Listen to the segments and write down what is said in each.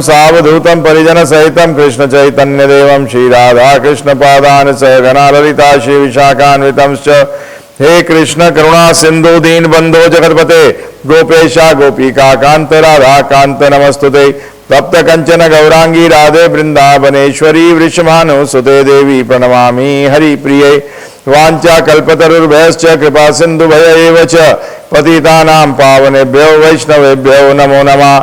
सावधूतं परिजन सहितं कृष्ण चैतन्य देवं श्री राधा कृष्ण पादान सहगना ललिता श्री विशाखान्वितंश्च हे कृष्ण करुणा सिंधु दीन बंधो जगतपते गोपेशा गोपिका कांत राधा कांत नमस्तुते तप्त कंचन गौरांगी राधे वृंदावनेश्वरी वृषभानुसुते देवी प्रणमामि हरिप्रिये वाञ्छा कल्पतरुर्भयश्च कृपा सिंधु भय च पतितानां पावनेभ्यो वैष्णवेभ्यो नमो नमः।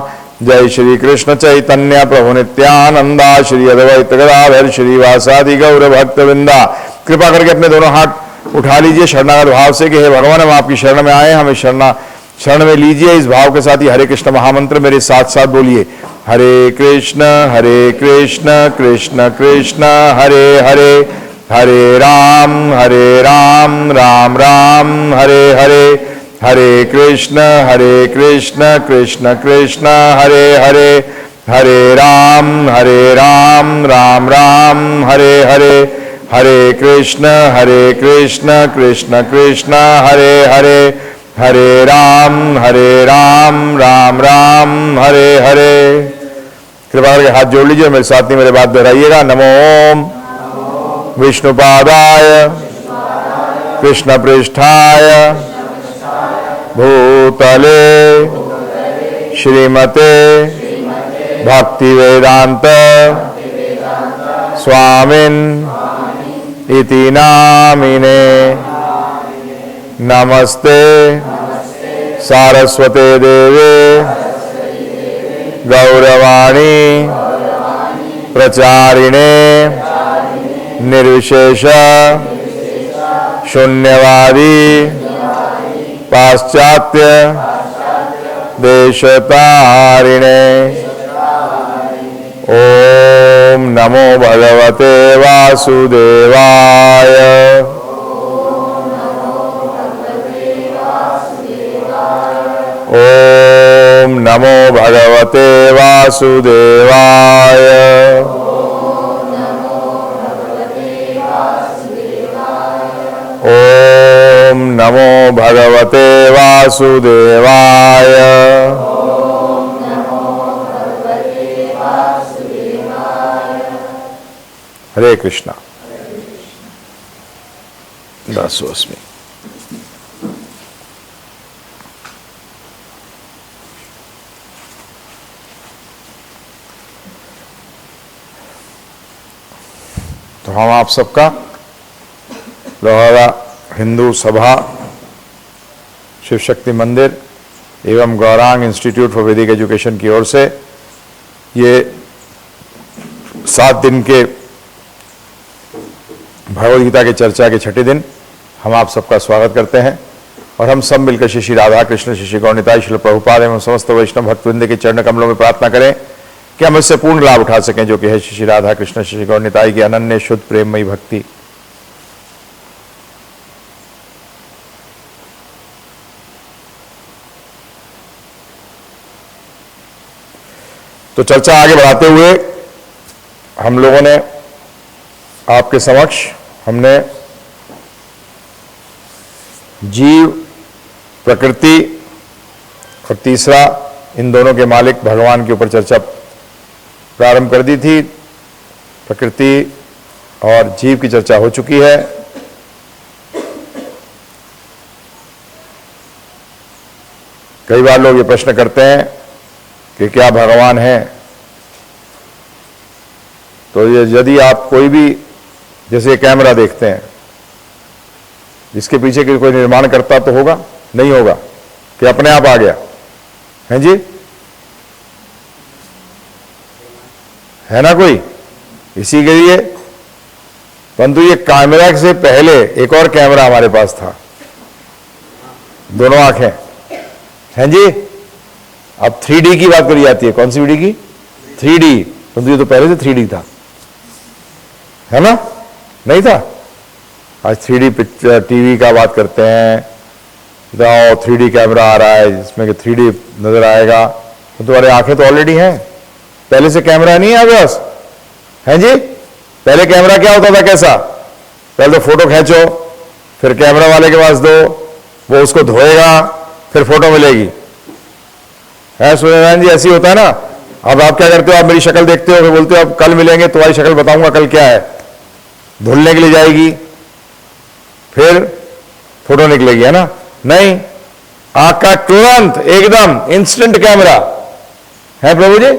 जय श्री कृष्ण चैतन्य प्रभु नित्यानंदा श्री अद्वैत गदाधर श्रीवासादि गौर भक्तवृंदा। कृपा करके अपने दोनों हाथ उठा लीजिए शरणागत भाव से कि हे भगवान हम आपकी शरण में आए, हमें शरण में लीजिए। इस भाव के साथ ही हरे कृष्ण महामंत्र मेरे साथ साथ बोलिए। हरे कृष्ण कृष्ण कृष्ण हरे हरे, हरे राम राम राम हरे हरे, हरे कृष्ण कृष्ण कृष्ण हरे हरे, हरे राम राम राम हरे हरे, हरे कृष्ण कृष्ण कृष्ण हरे हरे, हरे राम राम राम हरे हरे। कृपा करके हाथ जोड़ लीजिए, मेरे साथ ही मेरे बात दोहराइएगा। नमो विष्णुपादाय कृष्ण पृष्ठाय भूतले श्रीमते भक्ति वेदांत स्वामिन इति नामिने। नमस्ते सारस्वते देवे गौरवाणी प्रचारिणे निर्विशेष शून्यवादी पाश्चात्य देशतारिणे। ओम नमो भगवते वासुदेवाय। ओम नमो भगवते वासुदेवाय। ओम नमो भगवते वासुदेवाय। हरे कृष्णा। दासोस्मि। तो हम आप सबका लोहारा हिंदू सभा शिव शक्ति मंदिर एवं गौरांग इंस्टीट्यूट फॉर वैदिक एजुकेशन की ओर से ये 7 दिन के भगवद गीता के चर्चा के छठे दिन हम आप सबका स्वागत करते हैं। और हम सब मिलकर श्री राधा कृष्ण श्री गौर निताई श्रील प्रभुपाद एवं समस्त वैष्णव भक्तवृंद के चरण कमलों में प्रार्थना करें कि हम इससे पूर्ण लाभ उठा सकें, जो कि है श्री राधा कृष्ण श्री गौर निताई की अनन्य शुद्ध प्रेममयी भक्ति। तो चर्चा आगे बढ़ाते हुए हम लोगों ने आपके समक्ष हमने जीव, प्रकृति और तीसरा इन दोनों के मालिक भगवान के ऊपर चर्चा प्रारंभ कर दी थी। प्रकृति और जीव की चर्चा हो चुकी है। कई बार लोग ये प्रश्न करते हैं कि क्या भगवान है? तो ये यदि आप कोई भी जैसे कैमरा देखते हैं, इसके पीछे कोई निर्माण करता तो होगा? नहीं होगा कि अपने आप आ गया है जी? है ना कोई इसी के लिए? परंतु ये कैमरा से पहले एक और कैमरा हमारे पास था, दोनों आंखें हैं जी। अब 3D की बात करी जाती है। कौन सी विधि की? 3D। परंतु ये तो पहले से 3D था, है ना? नहीं था? आज 3D पिक्चर टीवी का बात करते हैं, तो 3D कैमरा आ रहा है जिसमें कि 3D नजर आएगा। तो तुम्हारी आंखें तो ऑलरेडी हैं, पहले से कैमरा नहीं है बस, है जी? पहले कैमरा क्या होता था? कैसा? पहले तो फोटो खींचो, फिर कैमरा वाले के पास दो, वो उसको धोएगा, फिर फोटो मिलेगी। है सूर्यनारायण जी? ऐसी होता है ना। अब आप क्या करते हो? आप मेरी शक्ल देखते हो, फिर बोलते हो अब कल मिलेंगे, तुम्हारी शक्ल बताऊंगा कल क्या है। धुलने के लिए जाएगी, फिर फोटो निकलेगी, है ना? नहीं, आंख का तुरंत एकदम इंस्टेंट कैमरा है प्रभु जी।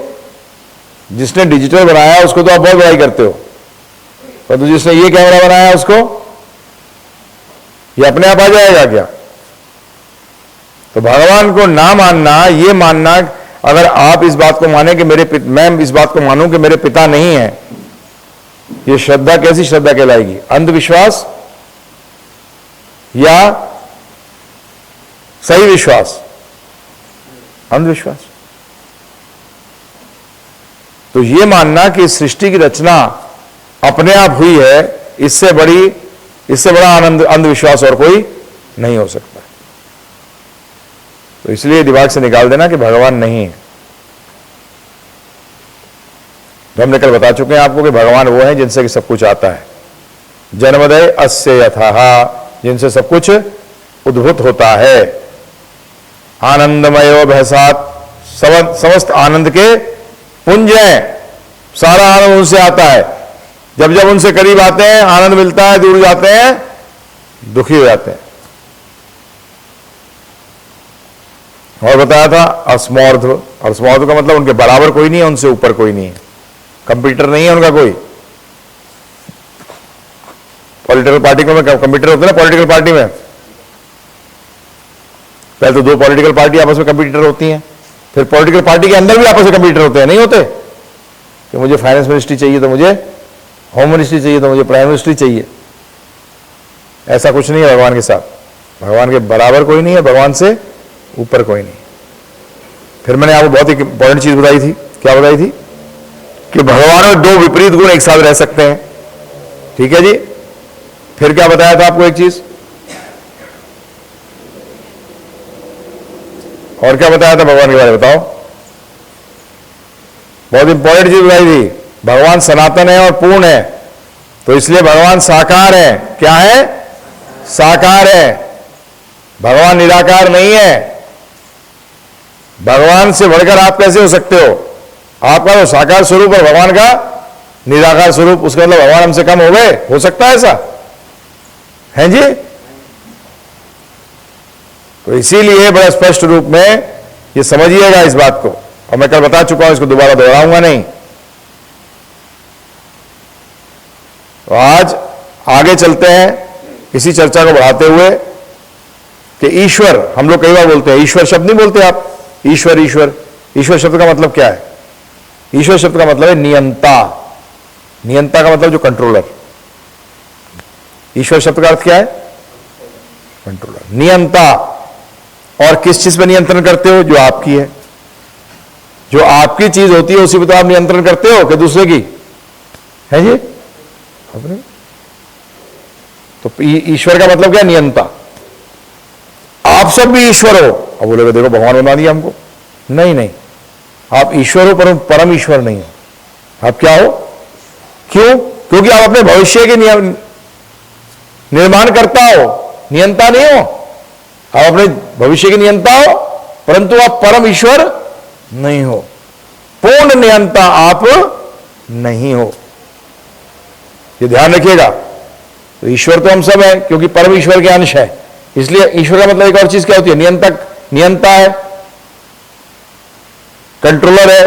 जिसने डिजिटल बनाया उसको तो आप बहुत बड़ाई करते हो, परंतु जिसने ये कैमरा बनाया उसको ये अपने आप आ जाएगा क्या? तो भगवान को ना मानना, ये मानना, अगर आप इस बात को माने कि मैं इस बात को मानूं कि मेरे पिता नहीं है, ये श्रद्धा कैसी श्रद्धा कहलाएगी? अंधविश्वास या सही विश्वास? अंधविश्वास। तो ये मानना कि सृष्टि की रचना अपने आप हुई है, इससे बड़ा आनंद अंधविश्वास और कोई नहीं हो सकता। तो इसलिए दिमाग से निकाल देना कि भगवान नहीं है। तो हमने कल बता चुके हैं आपको कि भगवान वो है जिनसे कि सब कुछ आता है। जन्मदय अस्य यथाः, जिनसे सब कुछ उद्भूत होता है। आनंदमयो भयसात, समस्त आनंद के पुंज हैं, सारा आनंद उनसे आता है। जब जब उनसे करीब आते हैं आनंद मिलता है, दूर जाते हैं दुखी हो जाते हैं। और बताया था अस्मौर्ध, और अस्मौर्ध का मतलब उनके बराबर कोई नहीं है, उनसे ऊपर कोई नहीं है, कंप्यूटर नहीं है उनका कोई। पॉलिटिकल पार्टी में कंप्यूटर होते हैं ना, पॉलिटिकल पार्टी में पहले तो दो पॉलिटिकल पार्टी आपस में कंप्यूटर होती हैं, फिर पॉलिटिकल पार्टी के अंदर भी आपस में कंप्यूटर होते हैं, नहीं होते? कि मुझे फाइनेंस मिनिस्ट्री चाहिए, तो मुझे होम मिनिस्ट्री चाहिए, तो मुझे प्राइम मिनिस्ट्री चाहिए। ऐसा कुछ नहीं है भगवान के साथ। भगवान के बराबर कोई नहीं है, भगवान से ऊपर कोई नहीं। फिर मैंने आपको बहुत ही इंपॉर्टेंट चीज बताई थी। क्या बताई थी? कि भगवान में दो विपरीत गुण एक साथ रह सकते हैं। ठीक है जी। फिर क्या बताया था आपको? एक चीज और क्या बताया था भगवान के बारे में? बताओ। बहुत इंपॉर्टेंट चीज बताई थी। भगवान सनातन है और पूर्ण है, तो इसलिए भगवान साकार है। क्या है? साकार है। भगवान निराकार नहीं है। भगवान से बढ़कर आप कैसे हो सकते हो? आपका तो साकार स्वरूप है, भगवान का निराकार स्वरूप, उसका मतलब भगवान हमसे कम हो गए? हो सकता है ऐसा? है जी। तो इसीलिए बड़ा स्पष्ट रूप में ये समझिएगा इस बात को, और मैं कल बता चुका हूं, इसको दोबारा दोहराऊंगा नहीं। तो आज आगे चलते हैं इसी चर्चा को बढ़ाते हुए कि ईश्वर, हम लोग कई बार बोलते हैं, ईश्वर शब्द नहीं बोलते आप? ईश्वर ईश्वर ईश्वर शब्द का मतलब क्या है? ईश्वर शब्द का मतलब है नियंता। नियंता का मतलब जो कंट्रोलर। ईश्वर शब्द का अर्थ क्या है? कंट्रोलर, नियंता। और किस चीज पर नियंत्रण करते हो? जो आपकी है, जो आपकी चीज होती है उसी पर तो आप नियंत्रण करते हो कि दूसरे की? है जी अपने। तो ईश्वर का मतलब क्या? नियंता। आप सब भी ईश्वर हो। अब बोलेगा देखो भगवान बना दिया हमको। नहीं नहीं, आप ईश्वर हो, परम ईश्वर नहीं हो। आप क्या हो? क्यों? क्योंकि आप अपने भविष्य के निर्माण करता हो, नियंता नहीं हो। आप अपने भविष्य के नियंता हो, परंतु आप परम ईश्वर नहीं हो। पूर्ण नियंता आप नहीं हो, ये ध्यान रखिएगा। तो ईश्वर तो हम सब है, क्योंकि परम ईश्वर के अंश है। इसलिए ईश्वर का मतलब एक और चीज क्या होती है? नियंतक, नियंता है, कंट्रोलर है,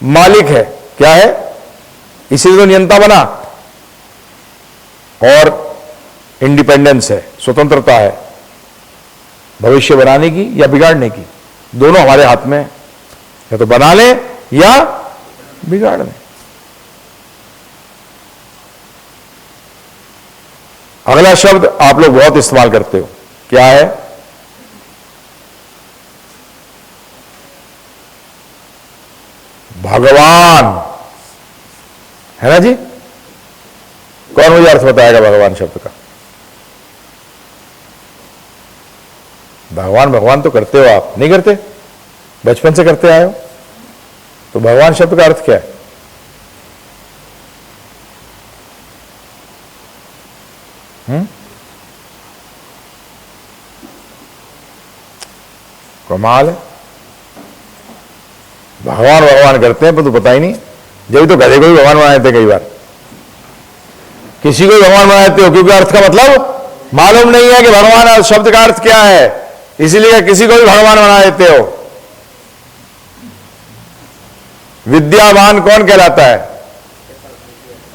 मालिक है। क्या है? इसीलिए तो नियंता बना। और इंडिपेंडेंस है, स्वतंत्रता है, भविष्य बनाने की या बिगाड़ने की, दोनों हमारे हाथ में है। या तो बना ले या बिगाड़ ले। अगला शब्द आप लोग बहुत इस्तेमाल करते हो, क्या है? भगवान, है ना जी? कौन मुझे अर्थ बताएगा भगवान शब्द का? भगवान भगवान तो करते हो आप, नहीं करते? बचपन से करते आए हो। तो भगवान शब्द का अर्थ क्या है? कमाल है। भगवान भगवान करते हैं पर तो पता ही नहीं। जब तो गधे को भी भगवान बना देते, कई बार किसी को भी भगवान बना देते हो, क्योंकि अर्थ का मतलब मालूम नहीं है कि भगवान शब्द का अर्थ क्या है, इसीलिए किसी को भी भगवान बना देते हो। विद्यावान कौन कहलाता है?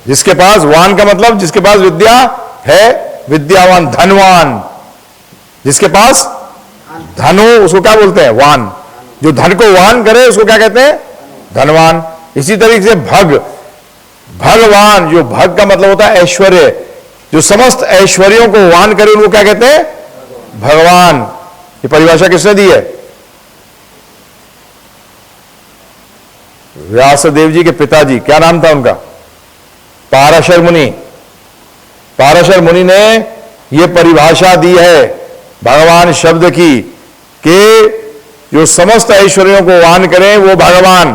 जिसके पास, वान का मतलब जिसके पास विद्या है, विद्यावान। धनवान, जिसके पास धन हो उसको क्या बोलते हैं? वान। जो धन को वान करे उसको क्या कहते हैं? धनवान। इसी तरीके से भगवान, जो भग का मतलब होता है ऐश्वर्य, जो समस्त ऐश्वर्यों को वान करे उनको क्या कहते हैं? भगवान। ये परिभाषा किसने दी है? व्यासदेव जी के पिताजी, क्या नाम था उनका? पाराशर मुनि। पाराशर मुनि ने यह परिभाषा दी है भगवान शब्द की, कि जो समस्त ऐश्वर्यों को वान करें वो भगवान।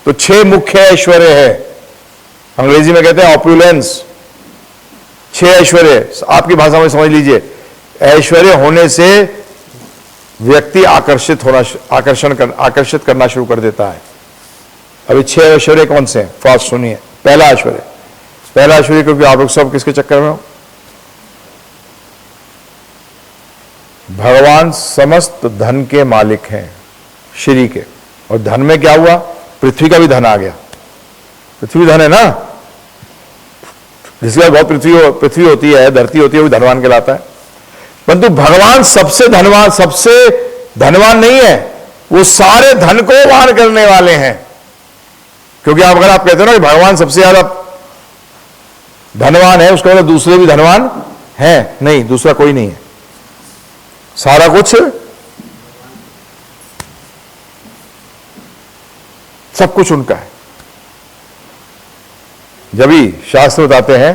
तो 6 मुख्य ऐश्वर्य है, अंग्रेजी में कहते हैं ऑप्युलेंस। 6 ऐश्वर्य आपकी भाषा में समझ लीजिए। ऐश्वर्य होने से व्यक्ति आकर्षित करना शुरू कर देता है। अभी 6 ऐश्वर्य कौन से हैं? फास्ट सुनिए। पहला ऐश्वर्य, क्योंकि आप लोग सब किसके चक्कर में हो? भगवान समस्त धन के मालिक हैं, श्री के। और धन में क्या हुआ? पृथ्वी का भी धन आ गया। पृथ्वी धन है ना, जिसके बहुत पृथ्वी होती है, धरती होती है, वो धनवान कहलाता है। परंतु भगवान सबसे धनवान नहीं है, वो सारे धन को वान करने वाले हैं। क्योंकि अगर आप कहते हो ना कि भगवान सबसे ज्यादा धनवान है, उसका मतलब दूसरे भी धनवान हैं। नहीं, दूसरा कोई नहीं है, सारा कुछ सब कुछ उनका है। जब भी शास्त्र बताते हैं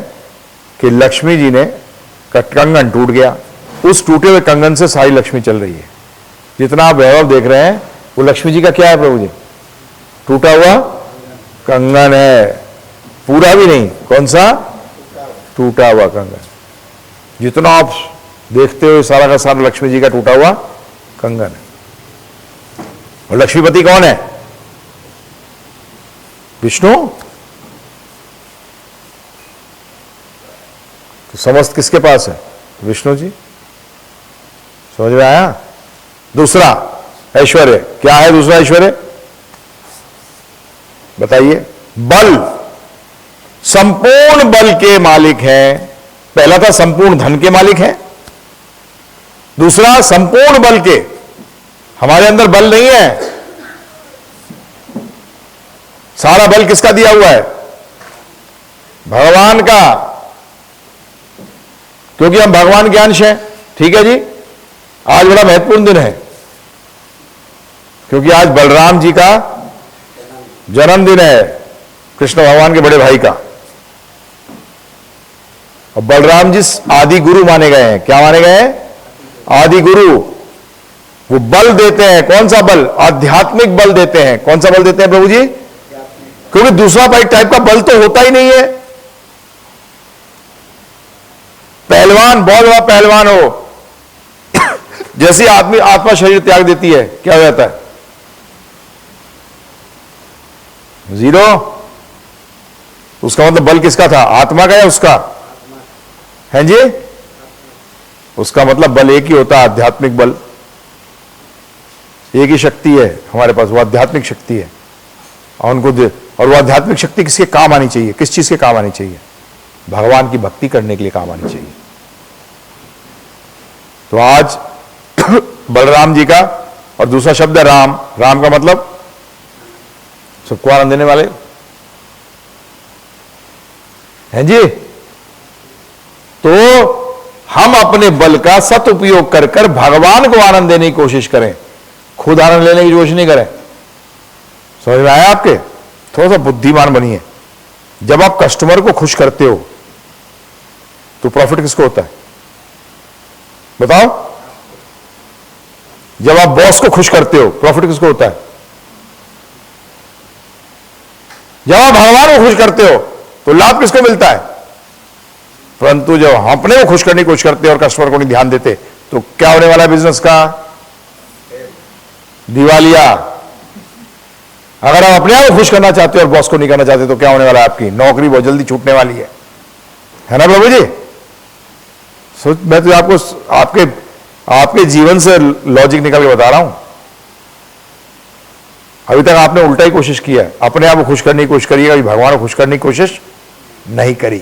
कि लक्ष्मी जी ने कंगन टूट गया, उस टूटे हुए कंगन से सारी लक्ष्मी चल रही है। जितना आप वैभव देख रहे हैं वो लक्ष्मी जी का क्या है प्रभु जी? टूटा हुआ कंगन है, पूरा भी नहीं। कौन सा? टूटा हुआ कंगन। जितना आप देखते हो सारा का सारा लक्ष्मी जी का टूटा हुआ कंगन है। और लक्ष्मीपति कौन है? विष्णु। तो समस्त किसके पास है? विष्णु जी। समझ में आया? दूसरा ऐश्वर्य क्या है? दूसरा ऐश्वर्य बताइए। बल, संपूर्ण बल के मालिक हैं। पहला था संपूर्ण धन के मालिक हैं, दूसरा संपूर्ण बल के। हमारे अंदर बल नहीं है, सारा बल किसका दिया हुआ है? भगवान का, क्योंकि हम भगवान के अंश हैं। ठीक है जी। आज बड़ा महत्वपूर्ण दिन है, क्योंकि आज बलराम जी का जन्मदिन है, कृष्ण भगवान के बड़े भाई का। और बलराम जी आदि गुरु माने गए हैं। क्या माने गए हैं? आदि गुरु। वो बल देते हैं। कौन सा बल? आध्यात्मिक बल देते हैं। कौन सा बल देते हैं प्रभु जी? क्योंकि दूसरा टाइप का बल तो होता ही नहीं है। पहलवान, बहुत बड़ा पहलवान हो, जैसे आदमी आत्मा शरीर त्याग देती है, क्या हो जाता है? जीरो। उसका मतलब बल किसका था? आत्मा का या उसका? है जी? उसका मतलब बल एक ही होता है, आध्यात्मिक बल। एक ही शक्ति है हमारे पास, वो आध्यात्मिक शक्ति है। और वो आध्यात्मिक शक्ति किसके काम आनी चाहिए? किस चीज के काम आनी चाहिए? भगवान की भक्ति करने के लिए काम आनी चाहिए। तो आज बलराम जी का, और दूसरा शब्द है राम। राम का मतलब सबको आनंद देने वाले हैं जी। तो हम अपने बल का सदुपयोग कर कर भगवान को आनंद देने की कोशिश करें, खुद आनंद लेने की कोशिश नहीं करें। समझ में आया आपके? थोड़ा सा बुद्धिमान बनिए। जब आप कस्टमर को खुश करते हो तो प्रॉफिट किसको होता है? बताओ। जब आप बॉस को खुश करते हो प्रॉफिट किसको होता है? जब आप भगवान को खुश करते हो तो लाभ किसको मिलता है? परंतु जब हम अपने को खुश करने की कोशिश करते हैं और कस्टमर को नहीं ध्यान देते तो क्या होने वाला है बिजनेस का? दिवालिया। अगर आप अपने आप को खुश करना चाहते हो और बॉस को नहीं करना चाहते तो क्या होने वाला है? आपकी नौकरी बहुत जल्दी छूटने वाली है ना प्रभु जी? मैं तो आपको आपके जीवन से लॉजिक निकाल के बता रहा हूं। अभी तक आपने उल्टा ही कोशिश किया है, अपने आप को खुश करने की कोशिश करिएगा, भगवान को खुश करने की कोशिश नहीं करी।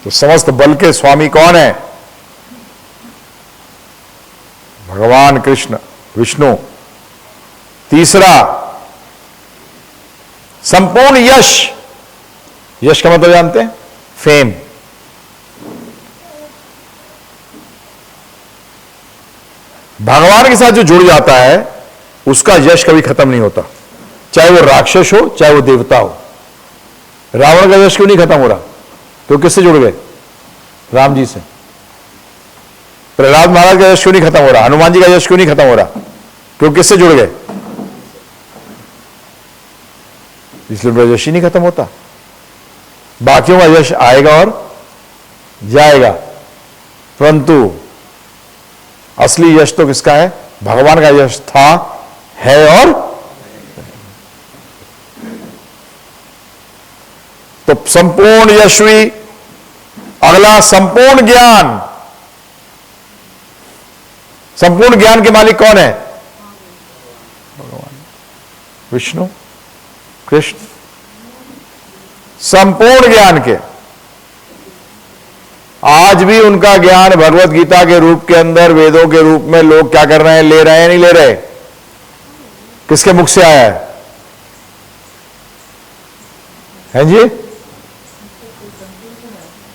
तो समस्त बल के स्वामी कौन है? भगवान कृष्ण, विष्णु। तीसरा, संपूर्ण यश। यश का मतलब जानते हैं? फेम। भगवान के साथ जो जुड़ जाता है उसका यश कभी खत्म नहीं होता, चाहे वो राक्षस हो चाहे वो देवता हो। रावण का यश क्यों नहीं खत्म हो रहा? तो किससे जुड़ गए? राम जी से। प्रहलाद महाराज का यश क्यों नहीं खत्म हो रहा? हनुमान जी का यश क्यों नहीं खत्म हो रहा? क्यों किससे जुड़ गए? इसलिए उनका यश ही नहीं खत्म होता। बाकियों का यश आएगा और जाएगा, परंतु असली यश तो किसका है? भगवान का यश था, है और तो संपूर्ण यशवी। अगला, संपूर्ण ज्ञान। संपूर्ण ज्ञान के मालिक कौन है? भगवान, विष्णु, कृष्ण। संपूर्ण ज्ञान के आज भी उनका ज्ञान भगवत गीता के रूप के अंदर, वेदों के रूप में लोग क्या कर रहे हैं? ले रहे हैं, नहीं ले रहे? किसके मुख से आया है जी?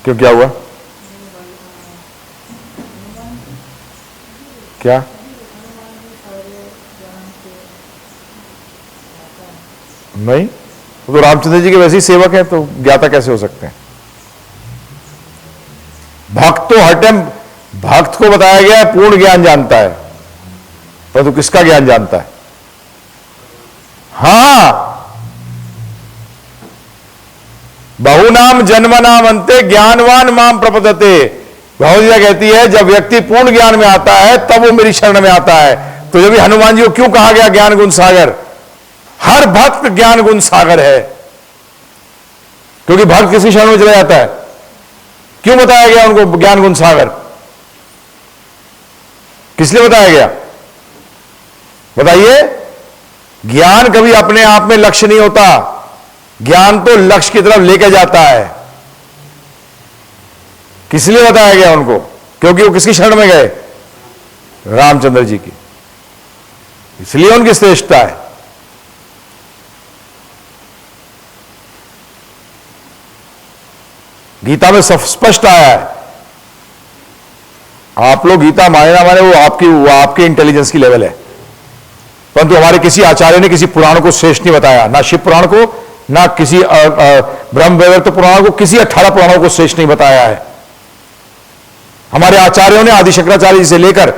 क्यों, क्या हुआ? क्या? नहीं, तो रामचंद्र जी के वैसे ही सेवक हैं, तो ज्ञाता कैसे हो सकते हैं? भक्त तो हर टाइम, भक्त को बताया गया है पूर्ण ज्ञान जानता है, परंतु किसका ज्ञान जानता है? हां, बहुनाम जन्मनाम अंते ज्ञानवान माम प्रपद्यते। भगवत गीता कहती है जब व्यक्ति पूर्ण ज्ञान में आता है तब वो मेरी शरण में आता है। तो जब हनुमान जी को क्यों कहा गया ज्ञान गुण सागर? हर भक्त ज्ञान गुण सागर है, क्योंकि भक्त किसी शरण में चला जाता है। क्यों बताया गया उनको ज्ञान गुण सागर? किस लिए बताया गया? बताइए। ज्ञान कभी अपने आप में लक्ष्य नहीं होता, ज्ञान तो लक्ष्य की तरफ लेके जाता है। किस लिए बताया गया उनको? क्योंकि वो किसकी शरण में गए? रामचंद्र जी की, इसलिए उनकी श्रेष्ठता है। गीता में सब स्पष्ट आया है। आप लोग गीता माने ना माने, वो आपके इंटेलिजेंस की लेवल है, परंतु हमारे किसी आचार्य ने किसी पुराण को श्रेष्ठ नहीं बताया, ना शिव पुराण को, ना किसी ब्रह्म वैवर्त पुराण को, किसी 18 पुराणों को श्रेष्ठ नहीं बताया है। हमारे आचार्यों ने आदि शंकराचार्य जी से लेकर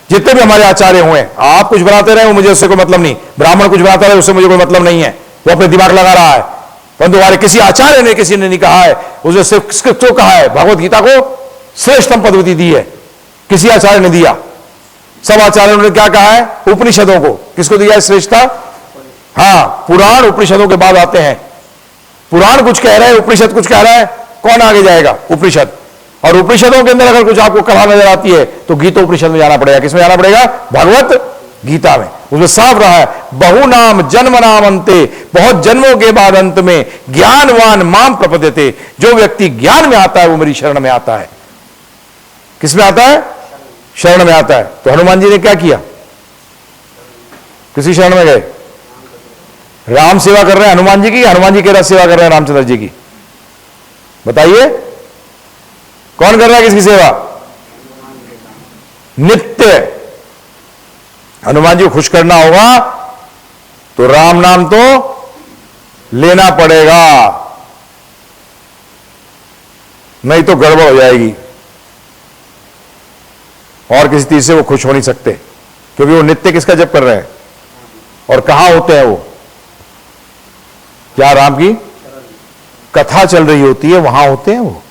जितने भी हमारे आचार्य हुए, आप कुछ बनाते रहे, मुझे उससे कोई मतलब नहीं, ब्राह्मण कुछ बनाता रहे, उससे मुझे कोई मतलब नहीं है, वो अपने दिमाग लगा रहा है। परंतु हमारे किसी आचार्य ने, किसी ने नहीं कहा है, उसने सिर्फ क्यों कहा है, भगवत गीता को श्रेष्ठतम पद्धति दी है, किसी आचार्य ने दिया। सब आचार्यों ने क्या कहा है, उपनिषदों को किसको दिया है श्रेष्ठता? हाँ, पुराण उपनिषदों के बाद आते हैं। पुराण कुछ कह रहे हैं, उपनिषद कुछ कह रहा है, कौन आगे जाएगा? उपनिषद। और उपनिषदों के अंदर अगर कुछ आपको कला नजर आती है तो गीता उपनिषद में जाना पड़ेगा। किसमें जाना पड़ेगा? भगवत गीता में। उसमें साफ रहा है, बहु नाम जन्म नाम अंते, बहुत जन्मों के बाद अंत में ज्ञानवान माम प्रपद्यते, जो व्यक्ति ज्ञान में आता है वो मेरी शरण में आता है। किसमें आता है? शरण में आता है। तो हनुमान जी ने क्या किया? किसी शरण में गए? राम सेवा कर रहे हैं हनुमान जी की, हनुमान जी कह रहा सेवा कर रहे हैं रामचंद्र जी की? बताइए, कौन कर रहा है किसकी सेवा? नित्य। हनुमान जी को खुश करना होगा तो राम नाम तो लेना पड़ेगा, नहीं तो गड़बड़ हो जाएगी। और किसी चीज से वो खुश हो नहीं सकते, क्योंकि वो नित्य किसका जप कर रहे हैं। और कहां होते हैं वो? क्या राम की कथा चल रही होती है वहां होते हैं वो।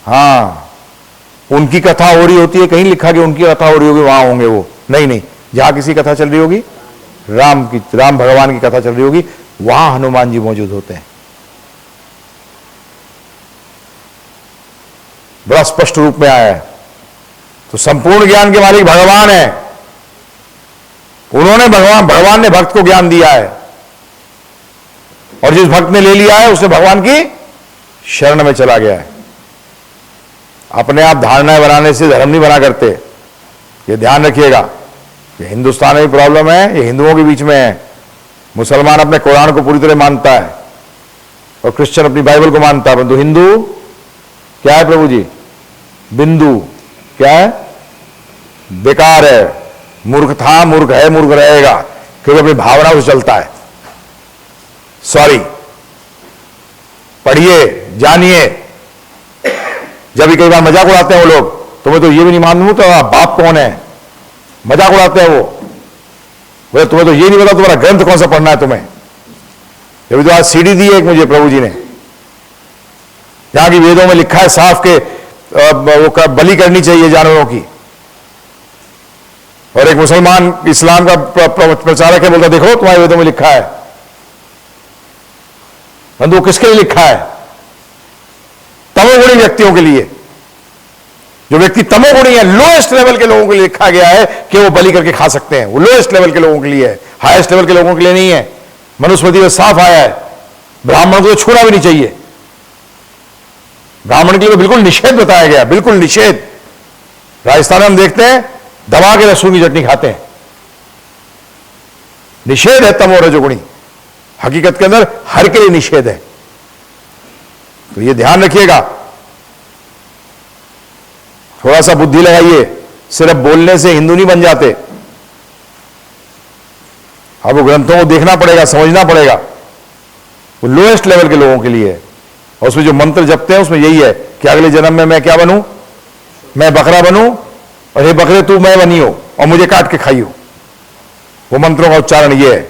हाँ, उनकी कथा हो रही होती है, कहीं लिखा कि उनकी कथा हो रही होगी वहां होंगे वो? नहीं नहीं, जहां किसी कथा चल रही होगी, राम भगवान की कथा चल रही होगी, वहां हनुमान जी मौजूद होते हैं। बड़ा स्पष्ट रूप में आया है। तो संपूर्ण ज्ञान के मालिक भगवान है। उन्होंने भगवान ने भक्त को ज्ञान दिया है, और जिस भक्त ने ले लिया है उसने भगवान की शरण में चला गया है। अपने आप धारणाएं बनाने से धर्म नहीं बना करते, ये ध्यान रखिएगा। ये हिंदुस्तान में प्रॉब्लम है, ये हिंदुओं के बीच में है। मुसलमान अपने कुरान को पूरी तरह मानता है और क्रिश्चियन अपनी बाइबल को मानता है, परंतु हिंदू क्या है प्रभु जी? बिंदु। क्या है? बेकार है, मूर्ख था, मूर्ख है, मूर्ख रहेगा, क्योंकि अपनी भावना से चलता है। सॉरी, पढ़िए, जानिए। जब भी कई बार मजाक उड़ाते हैं वो लोग, तुम्हें तो ये भी नहीं मालूम तो बाप कौन है, मजाक उड़ाते हैं वो। बोले तुम्हें तो ये नहीं पता तुम्हारा ग्रंथ कौन सा पढ़ना है तुम्हें। अभी तो आज सीडी दी है एक मुझे प्रभु जी ने, जहां की वेदों में लिखा है साफ के वो बलि करनी चाहिए जानवरों की। और एक मुसलमान इस्लाम का प्रचारक है, बोलता देखो तुम्हारे वेदों में लिखा है। वो किसके लिए लिखा है? तमोगुणी व्यक्तियों के लिए। जो व्यक्ति तमोगुणी है, लोएस्ट लेवल के लोगों के लिए लिखा गया है कि वो बलि करके खा सकते हैं। वो लोएस्ट लेवल के लोगों के लिए है, हाईएस्ट लेवल के लोगों के लिए नहीं है। मनुस्मृति में साफ आया है, ब्राह्मण को छूना भी नहीं चाहिए। ब्राह्मण के लिए बिल्कुल निषेध बताया गया, बिल्कुल निषेध। राजस्थान में हम देखते हैं दबा के लहसुन की चटनी खाते हैं, निषेध है तमो रजोगुणी। हकीकत के अंदर हर के लिए निषेध है। तो ये ध्यान रखिएगा, थोड़ा सा बुद्धि लगाइए। सिर्फ बोलने से हिंदू नहीं बन जाते। अब वो ग्रंथों को देखना पड़ेगा, समझना पड़ेगा। वो लोएस्ट लेवल के लोगों के लिए है। और उसमें जो मंत्र जपते हैं उसमें यही है कि अगले जन्म में मैं क्या बनूं? मैं बकरा बनूं, और हे बकरे तू मैं बनी हो और मुझे काट के खाई हो। वो मंत्रों का उच्चारण ये है।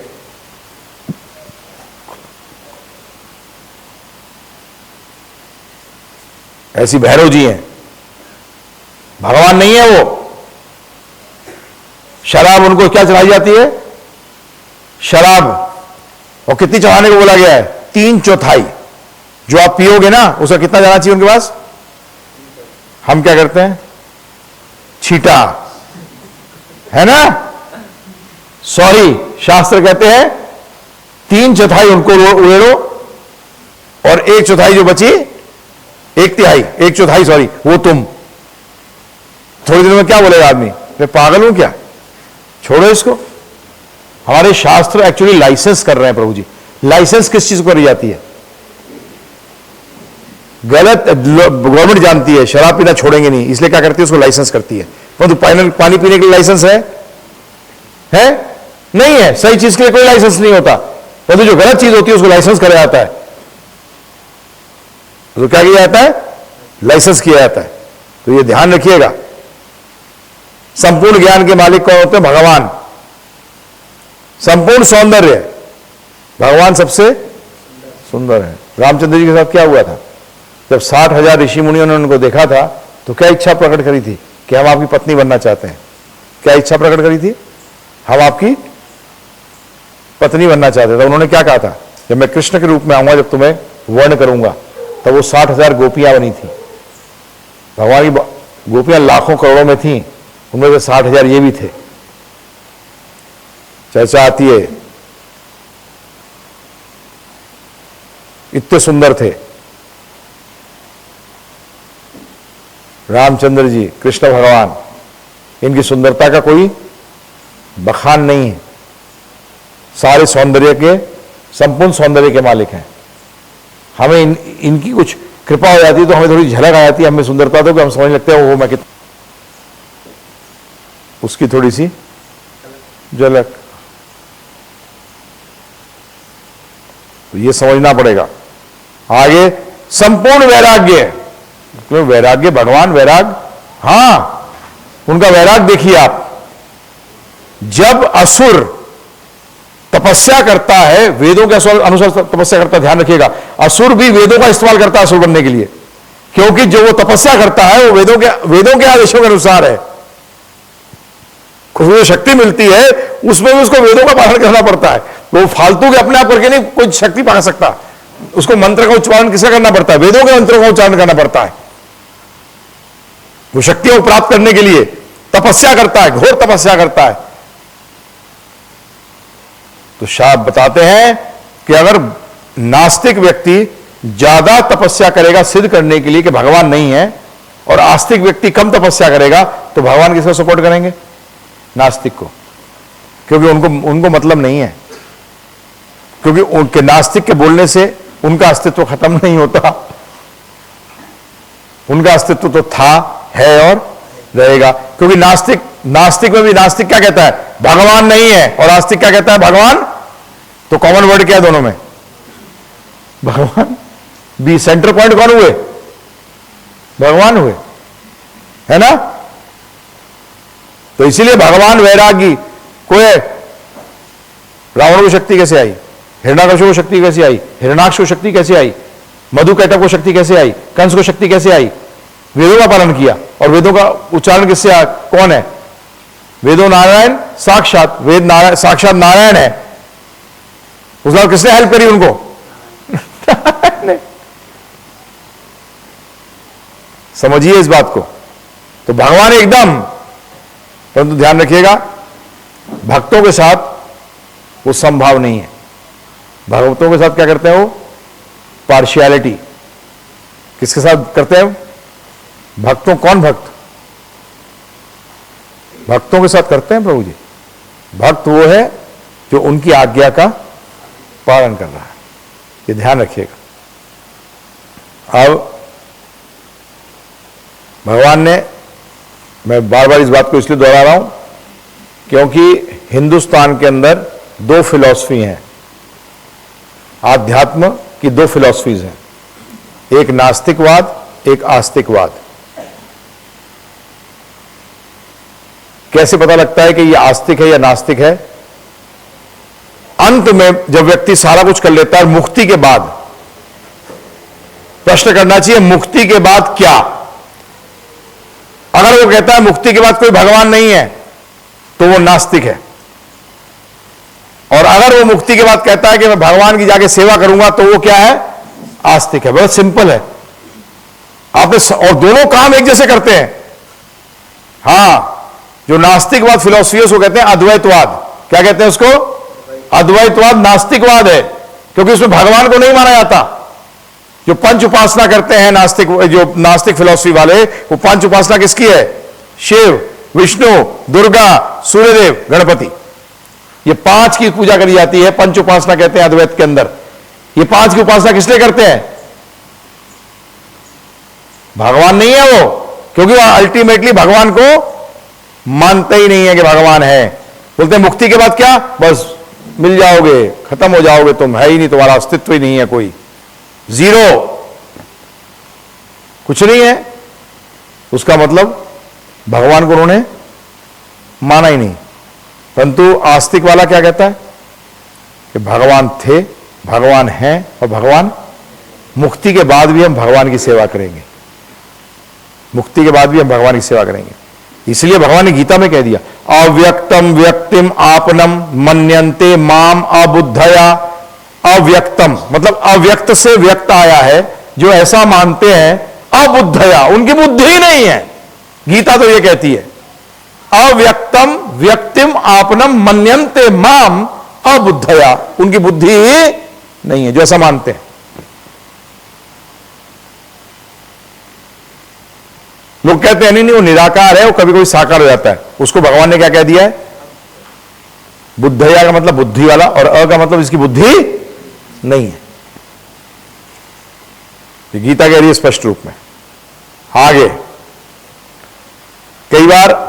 ऐसी भैरव जी हैं, भगवान नहीं है वो। शराब उनको क्या चढ़ाई जाती है? शराब। और कितनी चढ़ाने को बोला गया है? 3/4। जो आप पियोगे ना उसका कितना जाना चाहिए उनके पास? हम क्या करते हैं? छीटा, है ना? सॉरी, शास्त्र कहते हैं 3/4 उनको उड़ेलो, और 1/4 जो बची, 1/3, 1/4 सॉरी, वो तुम। थोड़ी देर में क्या बोलेगा आदमी? मैं पागल हूं क्या? छोड़ो इसको। हमारे शास्त्र एक्चुअली लाइसेंस कर रहे हैं प्रभु जी। लाइसेंस किस चीज को करी जाती है? गलत। गवर्नमेंट जानती है शराब पीना छोड़ेंगे नहीं, इसलिए क्या करती है? उसको लाइसेंस करती है। परंतु पानी पीने के लिए लाइसेंस है? नहीं है। सही चीज के लिए कोई लाइसेंस नहीं होता, परंतु जो गलत चीज होती है उसको लाइसेंस किया जाता है। तो क्या किया जाता है? लाइसेंस किया जाता है। तो ये ध्यान रखिएगा। संपूर्ण ज्ञान के मालिक कौन होते हैं? भगवान। संपूर्ण सौंदर्य, भगवान सबसे सुंदर है। रामचंद्र जी के साथ क्या हुआ था? जब 60,000 ऋषि मुनियों ने उनको देखा था तो क्या इच्छा प्रकट करी थी कि हम आपकी पत्नी बनना चाहते हैं? क्या इच्छा प्रकट करी थी? हम आपकी पत्नी बनना चाहते थे। उन्होंने क्या कहा था? जब मैं कृष्ण के रूप में आऊंगा, जब तुम्हें वर्ण करूंगा, तब वो 60,000 गोपियां बनी थी। भगवान की गोपियां लाखों करोड़ों में थी, उनमें से 60,000 ये भी थे। चर्चा आती है इतने सुंदर थे रामचंद्र जी, कृष्ण भगवान। इनकी सुंदरता का कोई बखान नहीं है। सारे सौंदर्य के, संपूर्ण सौंदर्य के मालिक हैं। हमें इनकी कुछ कृपा हो जाती है तो हमें थोड़ी झलक आ जाती है हमें सुंदरता, तो कि हम समझ लगते हैं वो मैं कितना, उसकी थोड़ी सी झलक, तो ये समझना पड़ेगा। आगे संपूर्ण वैराग्य, क्यों वैराग्य? भगवान वैराग, हां, उनका वैराग देखिए आप। जब असुर तपस्या करता है, वेदों के अनुसार तपस्या करता है, ध्यान रखिएगा, असुर भी वेदों का इस्तेमाल करता है असुर बनने के लिए, क्योंकि जो वो तपस्या करता है वो वेदों के आदेशों के अनुसार है। जो शक्ति मिलती है उसमें भी उसको वेदों का पालन करना पड़ता है। वो फालतू के अपने आप करके नहीं कोई शक्ति पा सकता। उसको मंत्र का उच्चारण किसका करना पड़ता है? वेदों के मंत्रों का उच्चारण करना पड़ता है। वो शक्तियों को प्राप्त करने के लिए तपस्या करता है, घोर तपस्या करता है। तो शाह बताते हैं कि अगर नास्तिक व्यक्ति ज्यादा तपस्या करेगा सिद्ध करने के लिए कि भगवान नहीं है, और आस्तिक व्यक्ति कम तपस्या करेगा, तो भगवान किसको सपोर्ट करेंगे? नास्तिक को, क्योंकि उनको मतलब नहीं है। क्योंकि उनके नास्तिक के बोलने से उनका अस्तित्व खत्म नहीं होता। उनका अस्तित्व तो था, है और रहेगा। क्योंकि नास्तिक में भी नास्तिक क्या कहता है? भगवान नहीं है। और आस्तिक क्या कहता है? भगवान। तो कॉमन वर्ड क्या है दोनों में? भगवान। बी सेंटर पॉइंट कौन हुए? भगवान हुए, है ना? तो इसीलिए भगवान वैरागी कोई, रावण को शक्ति कैसे आई? हिरण्याकश्यप को शक्ति कैसे आई? हिरण्याक्ष को शक्ति कैसे आई? मधुकैटभ को शक्ति कैसे आई? कंस को शक्ति कैसे आई? वेदों का पालन किया। और वेदों का उच्चारण किससे आया? कौन है? वेदो नारायण साक्षात, वेद नारायण साक्षात नारायण है। उस बार किसने हेल्प करी उनको? समझिए इस बात को। तो भगवान एकदम, परंतु ध्यान रखिएगा भक्तों के साथ वो समभाव नहीं है। भक्तों के साथ क्या करते हैं? वो पार्शियलिटी। किसके साथ करते हैं? भक्तों, कौन भक्त? भक्तों के साथ करते हैं प्रभु जी। भक्त वो है जो उनकी आज्ञा का पालन कर रहा है। ये ध्यान रखिएगा। अब भगवान ने, मैं बार बार इस बात को इसलिए दोहरा रहा हूं क्योंकि हिंदुस्तान के अंदर दो फिलॉसफी हैं। आध्यात्म की दो फिलॉसफीज हैं, एक नास्तिकवाद, एक आस्तिकवाद। कैसे पता लगता है कि ये आस्तिक है या नास्तिक है? अंत में जब व्यक्ति सारा कुछ कर लेता है, मुक्ति के बाद प्रश्न करना चाहिए, मुक्ति के बाद क्या? अगर वो कहता है मुक्ति के बाद कोई भगवान नहीं है तो वो नास्तिक है। और अगर वो मुक्ति के बाद कहता है कि मैं भगवान की जाके सेवा करूंगा तो वो क्या है? आस्तिक है। बहुत सिंपल है। आपने, और दोनों काम एक जैसे करते हैं। हां, जो नास्तिकवाद फिलॉसफी है उसको कहते हैं अद्वैतवाद। क्या कहते हैं उसको? अद्वैतवाद नास्तिकवाद है, क्योंकि उसमें भगवान को नहीं माना जाता। जो पंच उपासना करते हैं नास्तिक, जो नास्तिक फिलॉसफी वाले, वो पंच उपासना किसकी है? शिव, विष्णु, दुर्गा, सूर्यदेव, गणपति। ये पांच की पूजा करी जाती है, पंच उपासना कहते हैं अद्वैत के अंदर। ये पांच की उपासना किस लिए करते हैं? भगवान नहीं है वो, क्योंकि वो अल्टीमेटली भगवान को मानते ही नहीं है कि भगवान है। बोलते हैं मुक्ति के बाद क्या? बस मिल जाओगे, खत्म हो जाओगे, तुम है ही नहीं, तुम्हारा अस्तित्व ही नहीं है, कोई जीरो, कुछ नहीं है। उसका मतलब भगवान को उन्होंने माना ही नहीं। परंतु आस्तिक वाला क्या कहता है कि भगवान थे, भगवान हैं और भगवान मुक्ति के बाद भी हम भगवान की सेवा करेंगे, मुक्ति के बाद भी हम भगवान की सेवा करेंगे। इसलिए भगवान ने गीता में कह दिया अव्यक्तम व्यक्तिम आपनम मन्यन्ते माम अबुद्धया। अव्यक्तम मतलब अव्यक्त से व्यक्त आया है, जो ऐसा मानते हैं अबुद्धया, उनकी बुद्धि ही नहीं है। गीता तो यह कहती है अव्यक्तम व्यक्तिम आपनम मन्यन्ते माम अबुद्धया, उनकी बुद्धि ही नहीं है जो ऐसा मानते हैं। लोग कहते हैं नहीं वो निराकार है, वो कभी कभी साकार हो जाता है। उसको भगवान ने क्या कह दिया है, बुद्धया का मतलब बुद्धि वाला और अ का मतलब इसकी बुद्धि नहीं है। ये गीता कह रही है स्पष्ट रूप में। आगे कई बार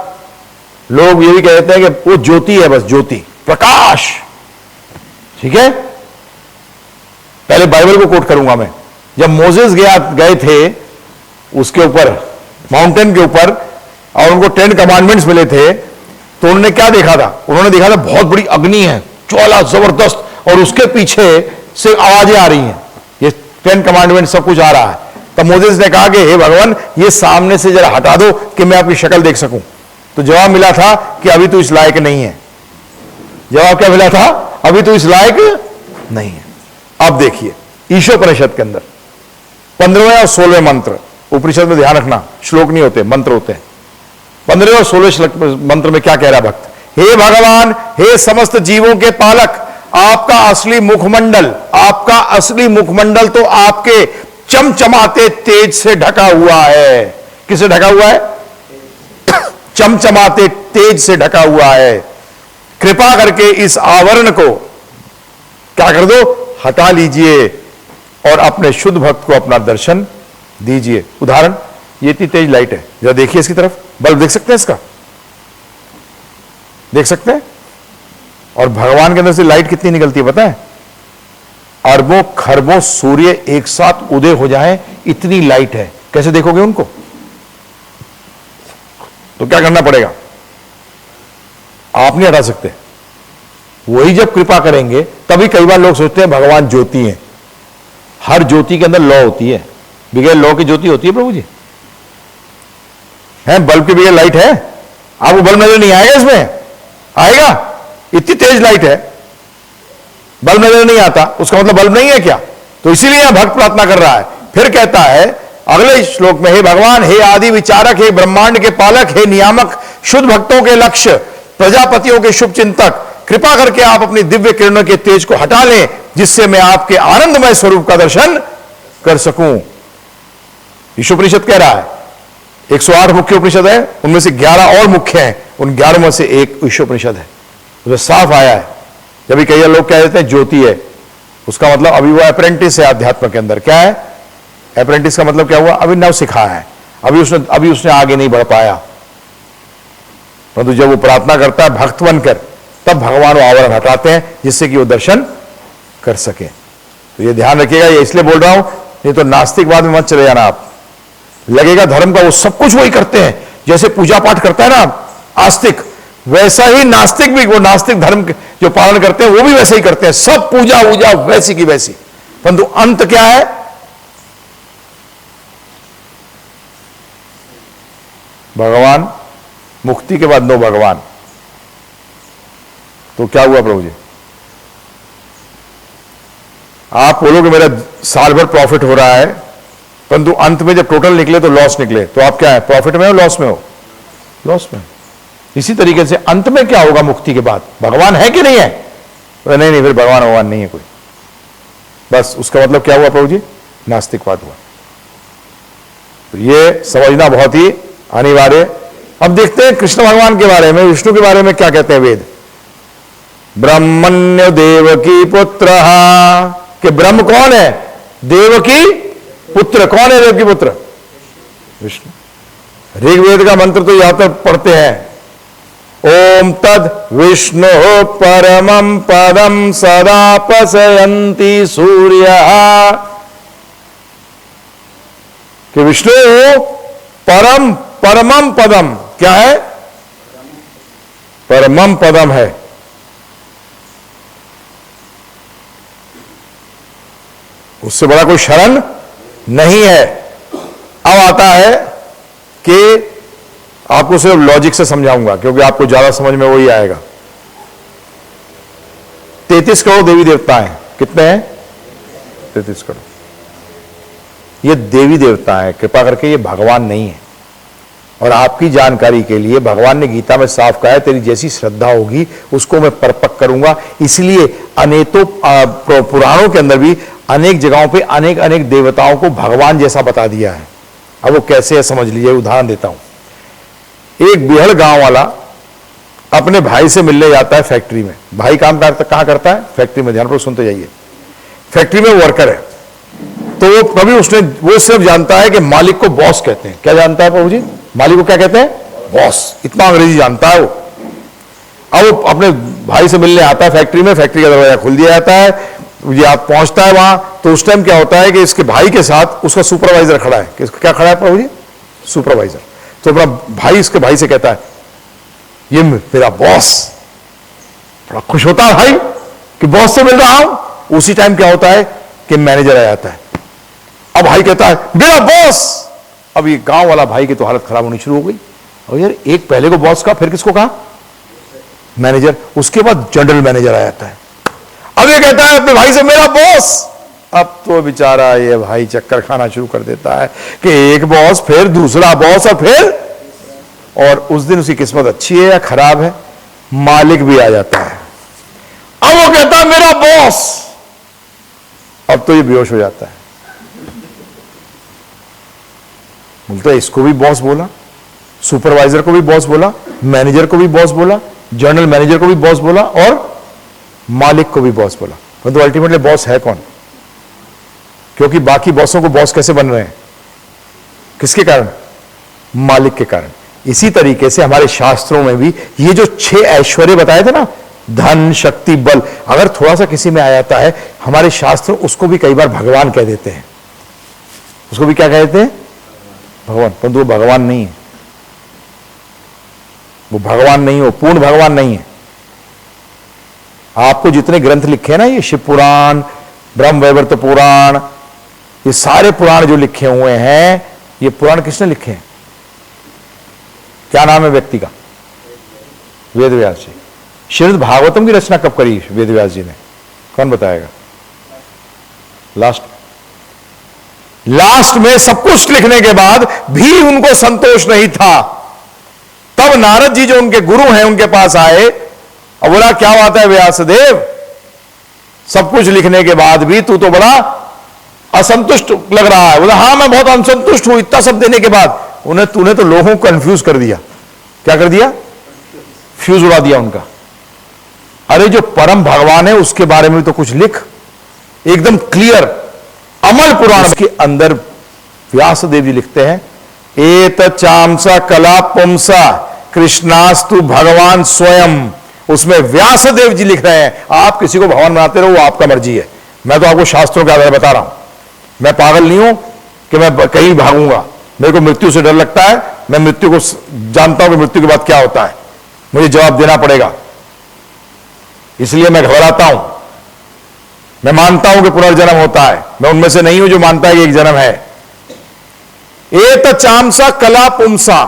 लोग ये भी कहते हैं कि वो ज्योति है, बस ज्योति प्रकाश, ठीक है। पहले बाइबल को कोट करूंगा मैं। जब मोसेस गए थे उसके ऊपर, माउंटेन के ऊपर, और उनको 10 कमांडमेंट्स मिले थे, तो उन्होंने क्या देखा था? उन्होंने देखा था बहुत बड़ी अग्नि है, ज्वाला जबरदस्त, और उसके पीछे से आवाजें आ रही हैं, ये 10 कमांडमेंट सब कुछ आ रहा है। तब मोसेस ने कहा कि हे भगवान ये सामने से जरा हटा दो कि मैं आपकी शक्ल देख सकूं। तो जवाब मिला था कि अभी तो इस लायक नहीं है। जवाब क्या मिला था? अभी तो इस लायक नहीं है। अब देखिए ईशोपनिषद के अंदर 15वें और 16वें मंत्र, उपनिषद में ध्यान रखना श्लोक नहीं होते, मंत्र होते हैं। 15वें और 16वें मंत्र में क्या कह रहा है भक्त? हे भगवान, हे समस्त जीवों के पालक, आपका असली मुखमंडल, आपका असली मुखमंडल तो आपके चमचमाते तेज से ढका हुआ है। किससे ढका हुआ है? चमचमाते तेज से ढका हुआ है। कृपा करके इस आवरण को क्या कर दो? हटा लीजिए और अपने शुद्ध भक्त को अपना दर्शन दीजिए। उदाहरण, ये इतनी तेज लाइट है, जरा देखिए इसकी तरफ, बल्ब देख सकते हैं इसका? देख सकते हैं? और भगवान के अंदर से लाइट कितनी निकलती है पता है? अरबों खरबों सूर्य एक साथ उदय हो जाए इतनी लाइट है। कैसे देखोगे उनको? तो क्या करना पड़ेगा? आप नहीं हटा सकते। वही जब कृपा करेंगे तभी। कई बार लोग सोचते हैं भगवान ज्योति हैं। हर ज्योति के अंदर लौ होती है, बगैर लौ की ज्योति होती है प्रभु जी? है बल्ब के बगैर लाइट है? आपको बल्ब नजर नहीं आएगा इसमें? आएगा? इतनी तेज लाइट है, बल्ब नजर नहीं आता, उसका मतलब बल्ब नहीं है क्या? तो इसीलिए यह भक्त प्रार्थना कर रहा है। फिर कहता है अगले श्लोक में, हे भगवान, हे आदि विचारक, हे ब्रह्मांड के पालक, हे नियामक, शुद्ध भक्तों के लक्ष्य, प्रजापतियों के शुभ चिंतक, कृपा करके आप अपनी दिव्य किरणों के तेज को हटा लें, जिससे मैं आपके आनंदमय स्वरूप का दर्शन कर सकूं। ईशोपनिषद कह रहा है 108 मुख्य उपनिषद है, उनमें से 11 और मुख्य हैं, उन 11 में से एक ईशोपनिषद है। उसमें साफ आया है। जब भी कई लोग कह देते हैं ज्योति है, उसका मतलब अभी वो अप्रेंटिस है अध्यात्म के अंदर। क्या है अप्रेंटिस का मतलब? क्या हुआ? अभी नव सिखा है, अभी उसने आगे नहीं बढ़ पाया। परंतु जब वो प्रार्थना करता है भक्त बनकर, तब भगवान वो आवरण हटाते हैं जिससे कि वो दर्शन कर सके। तो ये ध्यान रखिएगा, ये इसलिए बोल रहा हूं, नहीं तो नास्तिकवाद में मत चले जाना आप। लगेगा धर्म का वो सब कुछ वही करते हैं, जैसे पूजा पाठ करता है ना आस्तिक, वैसा ही नास्तिक भी, वो नास्तिक धर्म जो पालन करते हैं वो भी वैसे ही करते हैं, सब पूजा वूजा वैसी की वैसी। परंतु अंत क्या है? भगवान, मुक्ति के बाद नो भगवान। तो क्या हुआ प्रभु जी? आप बोलोगे मेरा साल भर प्रॉफिट हो रहा है, परंतु अंत में जब टोटल निकले तो लॉस निकले, तो आप क्या है? प्रॉफिट में हो लॉस में हो? लॉस में। इसी तरीके से अंत में क्या होगा मुक्ति के बाद? भगवान है कि नहीं है? तो नहीं, फिर भगवान नहीं है कोई। बस उसका मतलब क्या हुआ प्रभु जी? नास्तिकवाद हुआ। तो ये समझना बहुत ही अनिवार्य। अब देखते हैं कृष्ण भगवान के बारे में, विष्णु के बारे में क्या कहते हैं वेद। ब्रह्मण्य देवकी पुत्र, कि ब्रह्म कौन है? देवकी पुत्र। कौन है देवकी पुत्र? विष्णु। ऋग्वेद का मंत्र तो यहां तक पढ़ते हैं, ओम तद विष्णु परमं पदम सदा पश्यन्ति सूर्य, कि विष्णु परमं पदम क्या है? परमम पदम है। उससे बड़ा कोई शरण नहीं है। अब आता है कि आपको सिर्फ लॉजिक से समझाऊंगा, क्योंकि आपको ज्यादा समझ में वही आएगा। 33 करोड़ देवी देवता हैं। कितने हैं? 33 करोड़। ये देवी देवता है, कृपा करके ये भगवान नहीं है। और आपकी जानकारी के लिए भगवान ने गीता में साफ कहा है, तेरी जैसी श्रद्धा होगी उसको मैं परपक करूंगा। इसलिए अनेकों पुराणों के अंदर भी अनेक जगहों पे अनेक अनेक देवताओं को भगवान जैसा बता दिया है। अब वो कैसे है समझ लीजिए, उदाहरण देता हूं। एक बिहड़ गांव वाला अपने भाई से मिलने जाता है फैक्ट्री में। भाई काम कहां करता है? फैक्ट्री में। ध्यान पर सुनते जाइए। फैक्ट्री में वर्कर है, तो वो कभी वो सिर्फ जानता है कि मालिक को बॉस कहते हैं। क्या जानता है प्रभु जी? मालिक को क्या कहते हैं? बॉस। इतना अंग्रेजी जानता है वो। अब वो अपने भाई से मिलने आता है फैक्ट्री में। फैक्ट्री का दरवाजा खुल दिया जाता है, ये आप पहुंचता है वहां। तो उस टाइम क्या होता है कि इसके भाई के साथ उसका सुपरवाइजर खड़ा है। क्या खड़ा है प्रभु जी? सुपरवाइजर। तो अपना भाई इसके भाई से कहता है, ये मेरा बॉस। बड़ा खुश होता है भाई कि बॉस से मिल रहा हूं। उसी टाइम क्या होता है कि मैनेजर आ जाता है। अब भाई कहता है, मेरा बॉस। अब ये गांव वाला भाई की तो हालत खराब होनी शुरू हो गई। और यार, एक पहले को बॉस का, फिर किसको कहा? मैनेजर। उसके बाद जनरल मैनेजर आ जाता है। अब ये कहता है अपने भाई से, मेरा बॉस। अब तो बेचारा ये भाई चक्कर खाना शुरू कर देता है कि एक बॉस, फिर दूसरा बॉस, और फिर, और उस दिन उसकी किस्मत अच्छी है या खराब है, मालिक भी आ जाता है। अब वो कहता है मेरा बॉस। अब तो ये बेहोश हो जाता है। बोलता है इसको भी बॉस बोला, सुपरवाइजर को भी बॉस बोला, मैनेजर को भी बॉस बोला, जनरल मैनेजर को भी बॉस बोला, और मालिक को भी बॉस बोला। परंतु अल्टीमेटली बॉस है कौन? क्योंकि बाकी बॉसों को बॉस कैसे बन रहे हैं? किसके कारण? मालिक के कारण। इसी तरीके से हमारे शास्त्रों में भी ये जो 6 ऐश्वर्य बताए थे ना, धन, शक्ति, बल, अगर थोड़ा सा किसी में आ जाता है, हमारे शास्त्र उसको भी कई बार भगवान कह देते हैं। उसको भी क्या कह देते हैं? भगवान। परंतु वो भगवान नहीं है। वो भगवान नहीं, वो पूर्ण भगवान नहीं है। आपको जितने ग्रंथ लिखे हैं ना, ये शिव पुराण, ब्रह्म वैवर्त पुराण, ये सारे पुराण जो लिखे हुए हैं, ये पुराण किसने लिखे हैं? क्या नाम है व्यक्ति का? वेद व्यास जी। श्रीमद् भागवतम की रचना कब करी वेद व्यास जी ने? कौन बताएगा? लास्ट में सब कुछ लिखने के बाद भी उनको संतोष नहीं था। तब नारद जी जो उनके गुरु हैं उनके पास आए और बोला, क्या बात है व्यासदेव, सब कुछ लिखने के बाद भी तू तो बड़ा असंतुष्ट लग रहा है। बोला, हाँ मैं बहुत असंतुष्ट हूं इतना सब देने के बाद। तूने तो लोगों को कंफ्यूज कर दिया। क्या कर दिया? फ्यूज उड़ा दिया उनका। अरे जो परम भगवान है उसके बारे में तो कुछ लिख, एकदम क्लियर। अमल पुराण के अंदर व्यासदेव जी लिखते हैं, एत चामसा कला पुंसा कृष्णास्तु भगवान स्वयं। उसमें व्यासदेव जी लिख रहे हैं, आप किसी को भगवान बनाते रहो, वो आपका मर्जी है। मैं तो आपको शास्त्रों के आधार बता रहा हूं। मैं पागल नहीं हूं कि मैं कहीं भागूंगा। मेरे को मृत्यु से डर लगता है। मैं मृत्यु को जानता हूं कि मृत्यु के बाद क्या होता है, मुझे जवाब देना पड़ेगा, इसलिए मैं घबराता हूं। मैं मानता हूं कि पुनर्जन्म होता है। मैं उनमें से नहीं हूं जो मानता है कि एक जन्म है। एत चामसा कला पुंसा,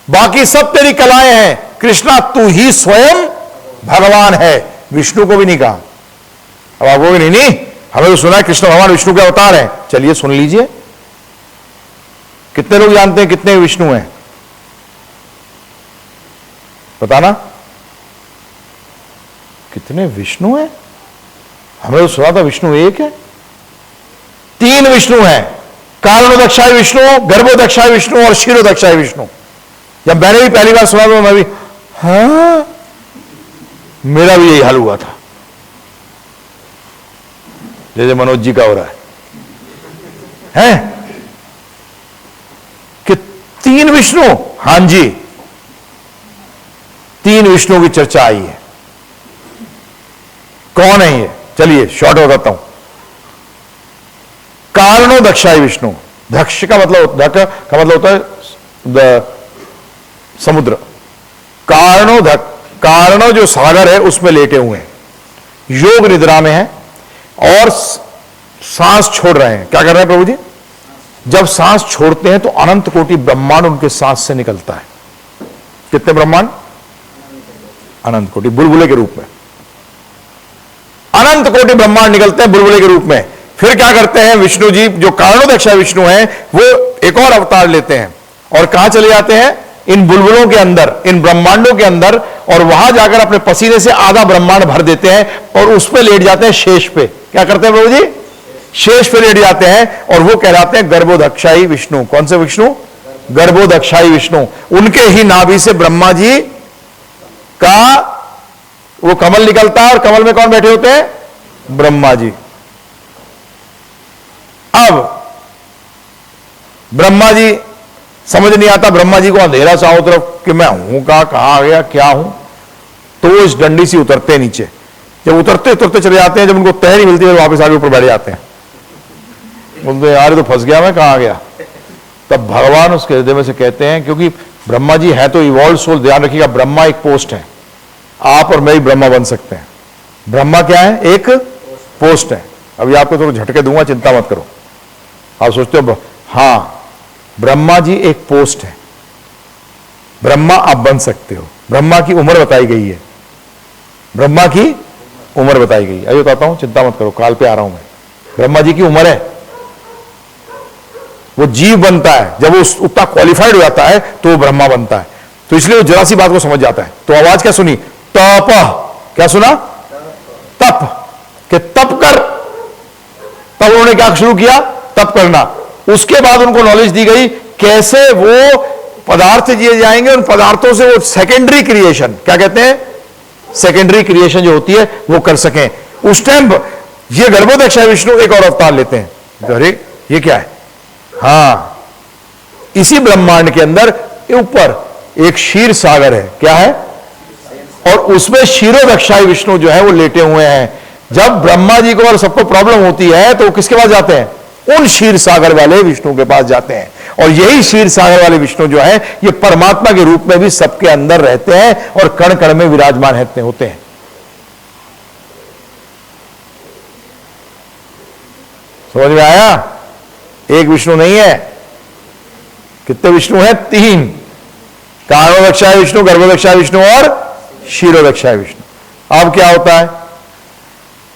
बाकी सब तेरी कलाएं हैं। कृष्णा तू ही स्वयं भगवान है। विष्णु को भी नहीं कहा। अब आपको भी नहीं, हमें तो सुना है कृष्ण भगवान विष्णु के अवतार हैं। चलिए सुन लीजिए, कितने लोग जानते हैं कितने विष्णु हैं? बताना, कितने विष्णु हैं? हमें तो सुना था विष्णु एक है। 3 विष्णु हैं, कारणोदक्षाय विष्णु, गर्भोदक्षाय विष्णु और क्षीरोदक्षाय विष्णु। जब मैंने भी पहली बार सुना तो मैं भी, हाँ, मेरा भी यही हाल हुआ था जैसे मनोज जी का हो रहा है कि 3 विष्णु। हां जी, 3 विष्णु की चर्चा आई है। कौन है ये? चलिए शॉर्ट बताता हूं। कारणो दक्षाय विष्णु। दक्ष का मतलब, धक का मतलब होता है समुद्र। कारणो धक, कारणों जो सागर है उसमें लेटे हुए हैं, योग निद्रा में है और सांस छोड़ रहे हैं। क्या कर रहे हैं प्रभु जी? जब सांस छोड़ते हैं तो अनंत कोटि ब्रह्मांड उनके सांस से निकलता है। कितने ब्रह्मांड? अनंत कोटि, बुलबुले के रूप में अनंत कोटि ब्रह्मांड निकलते हैं बुलबुले के रूप में। फिर क्या करते हैं विष्णु जी, जो कारणोदक्षा विष्णु हैं, वो एक और अवतार लेते हैं और कहां चले जाते हैं? इन बुलबुलों के अंदर, इन ब्रह्मांडों के अंदर, और वहां जाकर अपने पसीने से आधा ब्रह्मांड भर देते हैं और उस पर लेट जाते हैं शेष पे। क्या करते हैं प्रभु जी? शेष पे लेट जाते हैं और वो कहलाते हैं गर्भोदक्षाई विष्णु। कौन से विष्णु? गर्भोदक्षाई विष्णु। उनके ही नाभि से ब्रह्मा जी का वो कमल निकलता है और कमल में कौन बैठे होते हैं? ब्रह्मा जी। अब ब्रह्मा जी, समझ नहीं आता ब्रह्मा जी को अंधेरा चारों तरफ कि मैं हूं कहां आ गया, क्या हूं, तो वो इस डंडी से उतरते हैं नीचे। जब उतरते उतरते चले जाते हैं, जब उनको तय नहीं मिलती है वापस आगे ऊपर बैठ जाते हैं। बोलते यार तो फंस गया, मैं कहां आ गया। तब भगवान उसके हृदय में से कहते हैं, क्योंकि ब्रह्मा जी है तो इवॉल्व सोल, ध्यान रखिएगा ब्रह्मा एक पोस्ट है, आप और मैं ही ब्रह्मा बन सकते हैं। ब्रह्मा क्या है? एक पोस्ट है। अभी आपको थोड़ा झटके दूंगा, चिंता मत करो। आप सोचते हो हां ब्रह्मा जी एक पोस्ट है, ब्रह्मा आप बन सकते हो। ब्रह्मा की उम्र बताई गई है, ब्रह्मा की उम्र बताई गई है। अभी बताता हूं, चिंता मत करो, काल पे आ रहा हूं मैं। ब्रह्मा जी की उम्र है, वो जीव बनता है, जब वो उतना क्वालिफाइड हो जाता है तो वो ब्रह्मा बनता है। तो इसलिए वो जरा सी बात को समझ जाता है। तो आवाज क्या सुनी? तप। क्या सुना? तप, के तप कर। तब उन्होंने क्या शुरू किया? तप करना। उसके बाद उनको नॉलेज दी गई कैसे वो पदार्थ जिए जाएंगे, उन पदार्थों से वो सेकेंडरी क्रिएशन, क्या कहते हैं, सेकेंडरी क्रिएशन जो होती है वो कर सकें। उस टाइम ये गर्भोदक्षा विष्णु एक और अवतार लेते हैं। अरे ये क्या है? हाँ, इसी ब्रह्मांड के अंदर ऊपर एक क्षीर सागर है। क्या है? और उसमें क्षीरोदक्षाई विष्णु जो है वो लेटे हुए हैं। जब ब्रह्मा जी को और सबको प्रॉब्लम होती है तो किसके पास जाते हैं? उन क्षीर सागर वाले विष्णु के पास जाते हैं। और यही क्षीर सागर वाले विष्णु जो है ये परमात्मा के रूप में भी सबके अंदर रहते हैं और कण कण में विराजमान होते हैं। समझ में आया? एक विष्णु नहीं है, कितने विष्णु हैं? 3। कारणोदक्षाय विष्णु, गर्भोदक्षाय विष्णु और क्षीरोदक्षाय विष्णु। अब क्या होता है?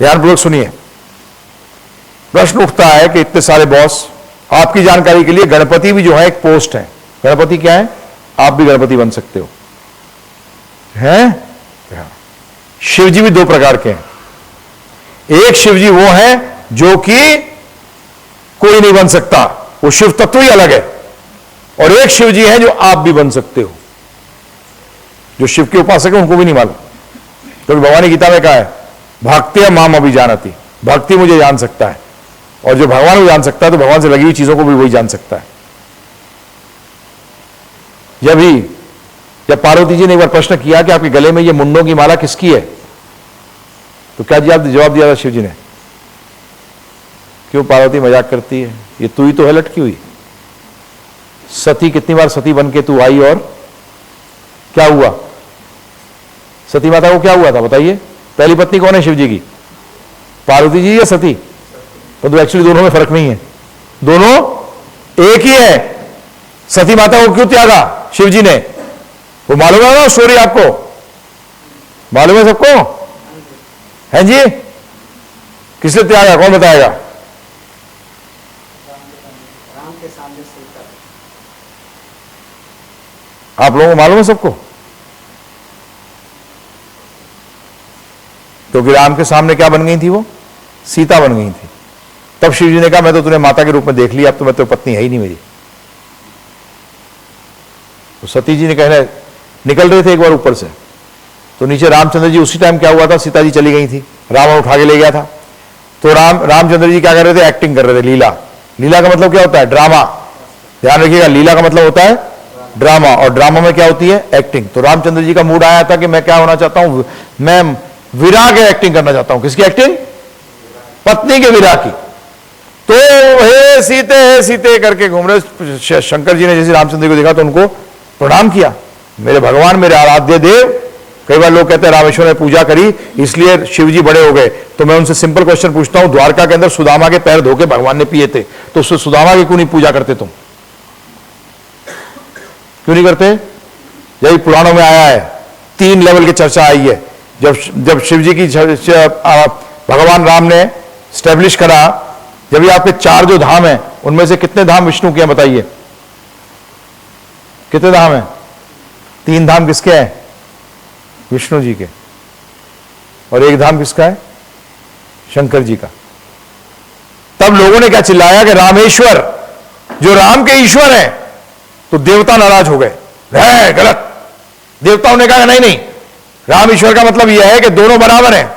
ध्यानपूर्वक सुनिए। प्रश्न उठता है कि इतने सारे बॉस, आपकी जानकारी के लिए गणपति भी जो है एक पोस्ट है। गणपति क्या है? आप भी गणपति बन सकते हो, हैं? शिव जी भी 2 प्रकार के हैं। एक शिव जी वो है जो कि कोई नहीं बन सकता, वो शिव तत्व ही अलग है। और एक शिव जी है जो आप भी बन सकते हो। जो शिव के उपासक है उनको भी नहीं मालूम, क्योंकि भगवान ने गीता में कहा है भक्ति माम अभिजानति, भक्ति मुझे जान सकता है। और जो भगवान को जान सकता है तो भगवान से लगी हुई चीजों को भी वही जान सकता है। जब पार्वती जी ने एक बार प्रश्न किया कि आपके गले में ये मुंडों की माला किसकी है, तो क्या जवाब दिया था शिव जी ने? क्यों पार्वती मजाक करती है, ये तू ही तो है लटकी हुई। सती कितनी बार सती बन के तू आई और क्या हुआ? सती माता को क्या हुआ था बताइए? पहली पत्नी कौन है शिव जी की? पार्वती जी या सती? तो एक्चुअली दोनों में फर्क नहीं है, दोनों एक ही है। सती माता को क्यों त्यागा शिव जी ने? वो मालूम है ना स्टोरी? आपको मालूम है सबको? है जी? किसने त्यागा? कौन बताएगा? आप लोगों को मालूम है सबको? क्योंकि राम के सामने क्या बन गई थी? वो सीता बन गई थी। तब शिव जी ने कहा मैं तो तुम्हें माता के रूप में देख लिया, अब तो मैं तो पत्नी है ही नहीं मेरी। तो सती जी ने कहना निकल रहे थे एक बार ऊपर से, तो नीचे रामचंद्र जी, उसी टाइम क्या हुआ था, सीता जी चली गई थी, रावण उठा के ले गया था। तो रामचंद्र जी क्या कर रहे थे? एक्टिंग कर रहे थे, लीला। लीला का मतलब क्या होता है? ड्रामा। ध्यान रखिएगा, लीला का मतलब होता है ड्रामा, और ड्रामा में क्या होती है? एक्टिंग। तो रामचंद्र जी का मूड आया था कि मैं क्या होना चाहता हूं? मैं विराग एक्टिंग करना चाहता हूं। किसकी एक्टिंग? पत्नी के विराग की। तो हे सीते करके घूम रहे। शंकर जी ने जैसे रामचंद्र को देखा तो उनको प्रणाम किया, मेरे भगवान, मेरे आराध्य देव, कई बार लोग कहते हैं रामेश्वर ने पूजा करी इसलिए शिव जी बड़े हो गए। तो मैं उनसे सिंपल क्वेश्चन पूछता हूं, द्वारका के अंदर सुदामा के पैर धोके भगवान ने पिए थे, तो उससे सुदामा की क्यों नहीं पूजा करते तुम? क्यों नहीं करते? यही पुराणों में आया है, 3 लेवल की चर्चा आई है। जब शिव जी की भगवान राम ने स्टैब्लिश करा, जब ये आपके 4 जो धाम हैं उनमें से कितने धाम विष्णु के हैं बताइए? कितने धाम हैं? 3 धाम किसके हैं? विष्णु जी के। और 1 धाम किसका है? शंकर जी का। तब लोगों ने क्या चिल्लाया कि रामेश्वर, जो राम के ईश्वर हैं, तो देवता नाराज हो गए, है गलत। देवताओं ने कहा नहीं नहीं, राम ईश्वर का मतलब यह है कि दोनों बराबर हैं।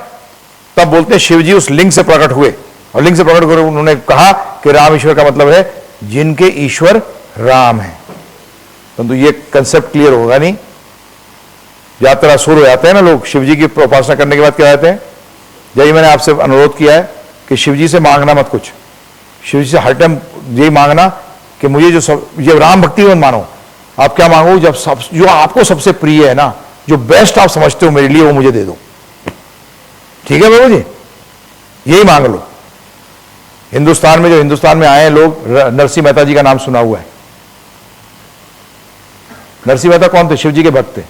तब बोलते हैं शिव जी उस लिंग से प्रकट हुए, और लिंग से प्रकट हुए उन्होंने कहा कि राम ईश्वर का मतलब है जिनके ईश्वर राम है। परंतु ये कंसेप्ट क्लियर होगा नहीं। यात्रा सुर हो जाते हैं ना लोग, शिव जी की उपासना करने के बाद क्या कहते हैं? यही मैंने आपसे अनुरोध किया है कि शिव जी से मांगना मत कुछ, शिव जी से हर टाइम यही मांगना कि मुझे जो राम भक्ति मत मानो, आप क्या मांगो? जो आपको सबसे प्रिय है ना, जो बेस्ट आप समझते हो मेरे लिए, वो मुझे दे दो। ठीक है बाबू जी, यही मांग लो। हिंदुस्तान में, जो हिंदुस्तान में आए हैं लोग, नरसिंह मेहता जी का नाम सुना हुआ है। नरसिंह मेहता कौन थे? शिव जी के भक्त थे।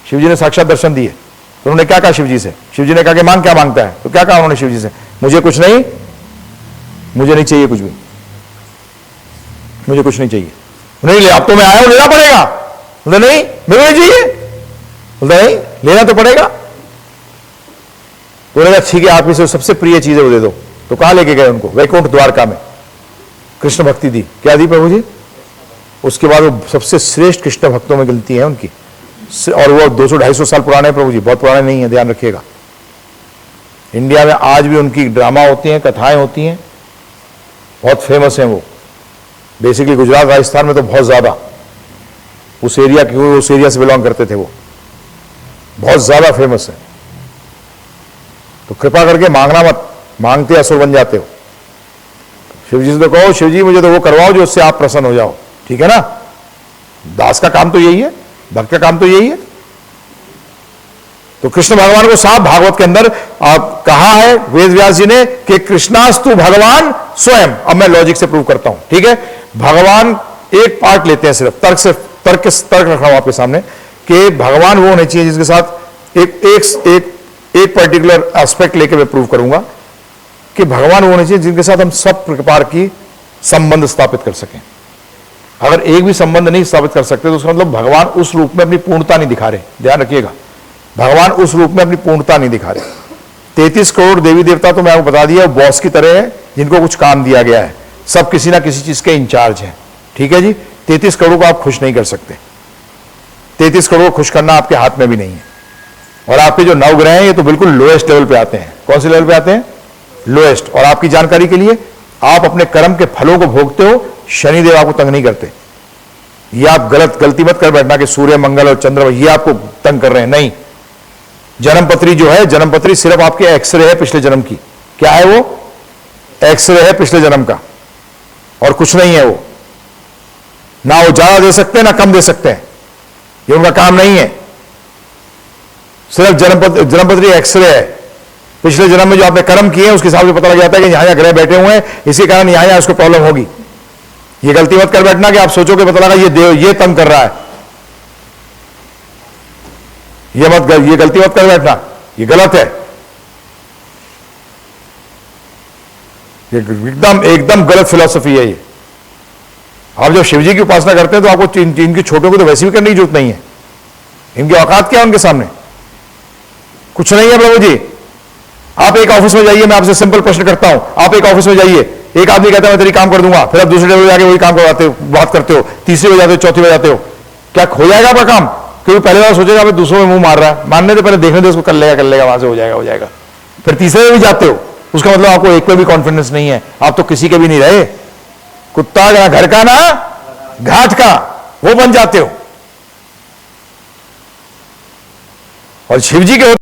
शिव जी ने साक्षात दर्शन दिए, तो उन्होंने क्या कहा शिव जी से? शिव जी ने कहा कि मांग, क्या मांगता है? तो क्या कहा उन्होंने शिव जी से? मुझे कुछ नहीं, मुझे नहीं चाहिए कुछ भी, मुझे कुछ नहीं चाहिए। नहीं ले, अब तो मैं आया हूं, लेना पड़ेगा। बोलते नहीं, मेरे नहीं चाहिए। बोलते नहीं, लेना तो पड़ेगा। तो बोलेगा ठीक है, आप इसे सबसे प्रिय चीज है वो दे दो। तो कहां लेके गए उनको? वैकुंठ द्वारका में कृष्ण भक्ति दी। क्या दी प्रभु जी? उसके बाद वो सबसे श्रेष्ठ कृष्ण भक्तों में गिनती है उनकी, और वो 200-250 साल पुराने प्रभु जी, बहुत पुराने नहीं है, ध्यान रखिएगा। इंडिया में आज भी उनकी ड्रामा होती हैं, कथाएं होती हैं, बहुत फेमस हैं वो। बेसिकली गुजरात राजस्थान में तो बहुत ज्यादा, उस एरिया, क्योंकि उस एरिया से बिलोंग करते थे वो, बहुत ज्यादा फेमस है। तो कृपा करके मांगना मत, मांगते असुर बन जाते हो। शिव जी से तो कहो, शिव जी मुझे तो वो करवाओ जो उससे आप प्रसन्न हो जाओ। ठीक है ना? दास का काम तो यही है, भक्त का काम तो यही है। तो कृष्ण भगवान को साफ भागवत के अंदर कहा है वेद व्यास जी ने कि कृष्णास्तु भगवान स्वयं। अब मैं लॉजिक से प्रूव करता हूं, ठीक है? भगवान एक पार्ट लेते हैं, सिर्फ तर्क रख रहा हूं आपके सामने कि भगवान वो होने चाहिए जिसके साथ एक पर्टिकुलर एस्पेक्ट लेके मैं प्रूव करूंगा कि भगवान वो होने चाहिए जिनके साथ हम सब प्रकार की संबंध स्थापित कर सकें। अगर एक भी संबंध नहीं स्थापित कर सकते तो उसका मतलब भगवान उस रूप में अपनी पूर्णता नहीं दिखा रहे। ध्यान रखिएगा, भगवान उस रूप में अपनी पूर्णता नहीं दिखा रहे। 33 करोड़ देवी देवता तो मैं आपको बता दिया बॉस की तरह है, जिनको कुछ काम दिया गया है, सब किसी ना किसी चीज के इंचार्ज हैं। ठीक है जी? 33 करोड़ को आप खुश नहीं कर सकते, 33 करोड़ को खुश करना आपके हाथ में भी नहीं है। और आपके जो 9 ग्रह हैं ये तो बिल्कुल लोएस्ट लेवल पे आते हैं। कौन से लेवल पे आते हैं? लोएस्ट। और आपकी जानकारी के लिए, आप अपने कर्म के फलों को भोगते हो, शनिदेव आपको तंग नहीं करते। ये आप गलती मत कर बैठना कि सूर्य, मंगल और चंद्र ये आपको तंग कर रहे हैं, नहीं। जन्मपत्री जो है, जन्मपत्री सिर्फ आपके एक्सरे है पिछले जन्म की। क्या है वो? एक्सरे है पिछले जन्म का, और कुछ नहीं है वो। ना वो ज्यादा दे सकते हैं ना कम दे सकते हैं, ये उनका काम नहीं है। सिर्फ जन्मपत्री एक्सरे है। पिछले जन्म में जो आपने कर्म किए हैं उसके हिसाब से पता लग जाता है कि यहां ग्रह बैठे हुए हैं, इसी कारण यहां उसको प्रॉब्लम होगी। ये गलती मत कर बैठना कि आप सोचो कि पता लगा ये देव ये तंग कर रहा है। ये गलती मत कर बैठना, ये गलत है। ये एकदम गलत फिलॉसफी है ये। आप जब शिव जी की उपासना करते हैं तो आपको इनकी छोटों को तो वैसे भी करने की जरूरत नहीं है। इनकी औकात क्या है उनके सामने? कुछ नहीं है प्रभु जी। आप एक ऑफिस में जाइए, मैं आपसे सिंपल प्रश्न करता हूं, आप एक ऑफिस में जाइए, एक आदमी कहता है मैं तेरी काम कर दूंगा, फिर आप दूसरे टेबल जाके वही काम करवाते हो, बात करते हो, तीसरी बजाते हो, चौथी बजाते हो, क्या हो जाएगा आपका काम? क्योंकि पहले बार सोचेगा मैं दूसरों में मुंह मार रहा है, मानने से पहले देखने दे उसको, कर लेगा वहां से हो जाएगा। फिर तीसरे में भी जाते हो, उसका मतलब आपको एक पे भी कॉन्फिडेंस नहीं है, आप तो किसी के भी नहीं रहे। कुत्ता ना घर का ना घाट का, वो बन जाते हो। और शिव जी के